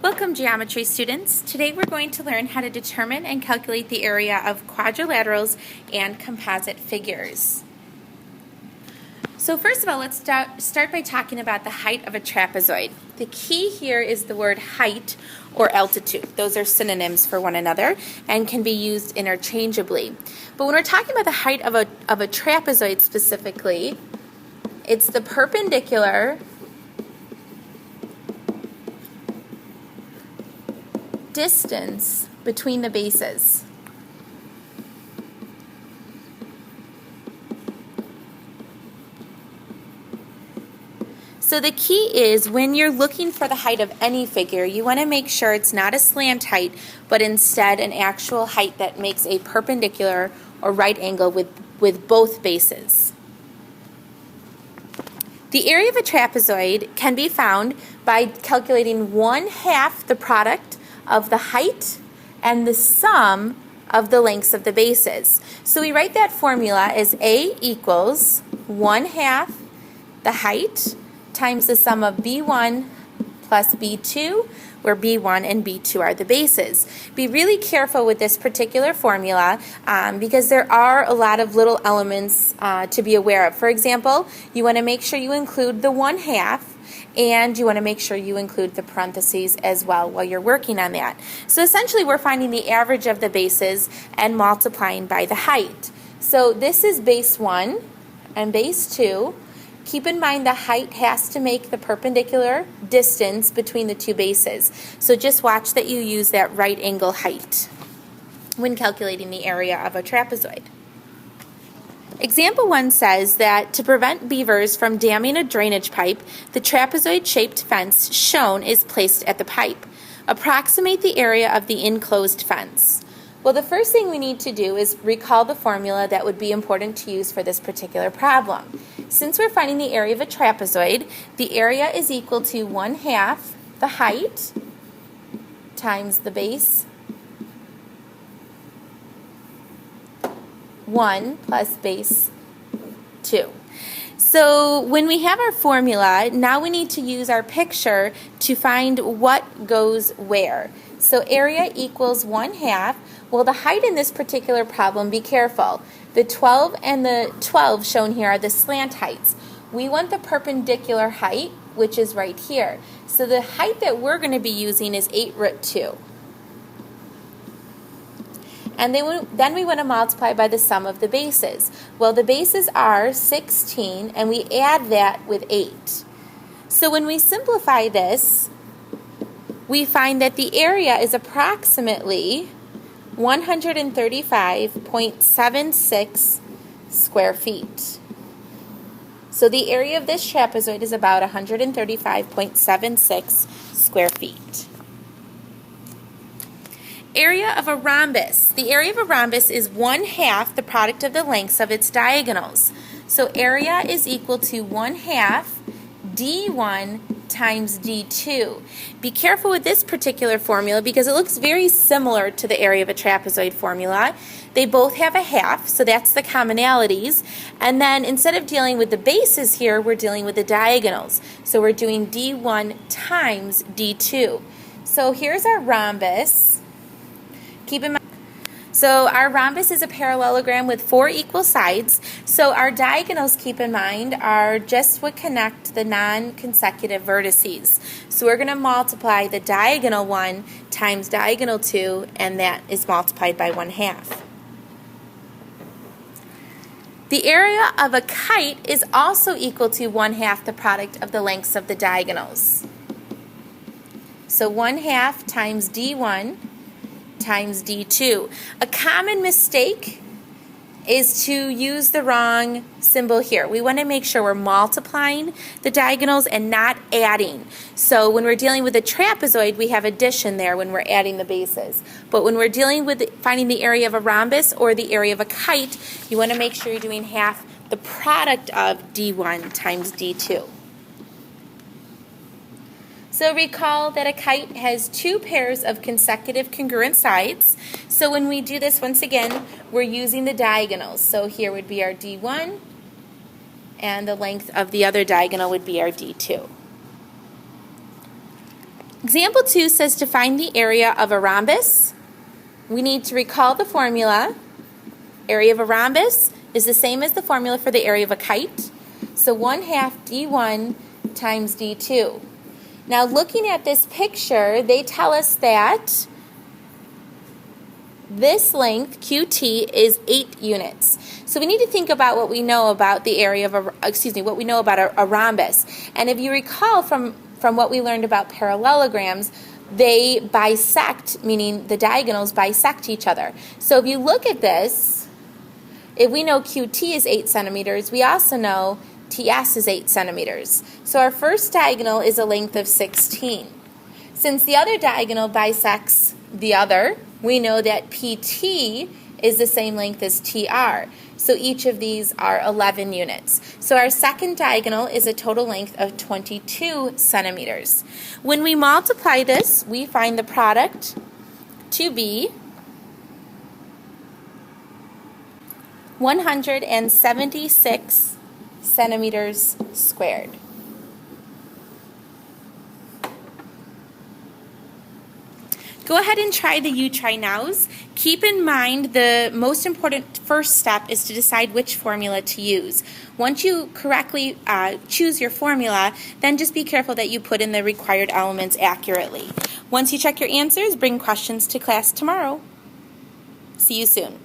Welcome, geometry students. Today we're going to learn how to determine and calculate the area of quadrilaterals and composite figures. So first of all, let's start by talking about the height of a trapezoid. The key here is the word height or altitude. Those are synonyms for one another and can be used interchangeably. But when we're talking about the height of a trapezoid specifically, it's the perpendicular distance between the bases. So the key is when you're looking for the height of any figure, you want to make sure it's not a slant height, but instead an actual height that makes a perpendicular or right angle with both bases. The area of a trapezoid can be found by calculating 1/2 the product of the height and the sum of the lengths of the bases. So we write that formula as A equals 1/2 the height times the sum of B1 plus B2, where B1 and B2 are the bases. Be really careful with this particular formula because there are a lot of little elements to be aware of. For example, you want to make sure you include the 1/2, and you want to make sure you include the parentheses as well while you're working on that. So essentially we're finding the average of the bases and multiplying by the height. So this is base 1 and base 2. Keep in mind the height has to make the perpendicular distance between the two bases. So just watch that you use that right angle height when calculating the area of a trapezoid. Example 1 says that to prevent beavers from damming a drainage pipe, the trapezoid-shaped fence shown is placed at the pipe. Approximate the area of the enclosed fence. Well, the first thing we need to do is recall the formula that would be important to use for this particular problem. Since we're finding the area of a trapezoid, the area is equal to 1/2 the height times the base 1 plus base 2. So when we have our formula, now we need to use our picture to find what goes where. So area equals 1/2. Well, the height in this particular problem, be careful. The 12 and the 12 shown here are the slant heights. We want the perpendicular height, which is right here. So the height that we're going to be using is 8√2. And then we want to multiply by the sum of the bases. Well, the bases are 16, and we add that with 8. So when we simplify this, we find that the area is approximately 135.76 square feet. So the area of this trapezoid is about 135.76 square feet. Area of a rhombus. The area of a rhombus is 1/2 the product of the lengths of its diagonals. So area is equal to 1/2 D1 times D2. Be careful with this particular formula because it looks very similar to the area of a trapezoid formula. They both have a half, so that's the commonalities. And then instead of dealing with the bases here, we're dealing with the diagonals. So we're doing D1 times D2. So here's our rhombus. Keep in mind, so our rhombus is a parallelogram with 4 equal sides. So our diagonals, keep in mind, are just what connect the non-consecutive vertices. So we're going to multiply the diagonal 1 times diagonal 2, and that is multiplied by 1/2. The area of a kite is also equal to 1/2 the product of the lengths of the diagonals. So 1/2 times D1 times D2. A common mistake is to use the wrong symbol here. We want to make sure we're multiplying the diagonals and not adding. So when we're dealing with a trapezoid, we have addition there when we're adding the bases. But when we're dealing with finding the area of a rhombus or the area of a kite, you want to make sure you're doing half the product of D1 times D2. So recall that a kite has 2 pairs of consecutive congruent sides. So when we do this, once again, we're using the diagonals. So here would be our D1, and the length of the other diagonal would be our D2. Example 2 says to find the area of a rhombus. We need to recall the formula. Area of a rhombus is the same as the formula for the area of a kite. So 1/2 d1 times d2. Now looking at this picture, they tell us that this length, QT, is 8 units. So we need to think about what we know about the area of what we know about a rhombus. And if you recall from what we learned about parallelograms, they bisect, meaning the diagonals bisect each other. So if you look at this, if we know QT is 8 centimeters, we also know TS is 8 centimeters. So our first diagonal is a length of 16. Since the other diagonal bisects the other, we know that PT is the same length as TR. So each of these are 11 units. So our second diagonal is a total length of 22 centimeters. When we multiply this, we find the product to be 176 centimeters squared. Go ahead and try the You Try Nows. Keep in mind the most important first step is to decide which formula to use. Once you correctly choose your formula, then just be careful that you put in the required elements accurately. Once you check your answers, bring questions to class tomorrow. See you soon.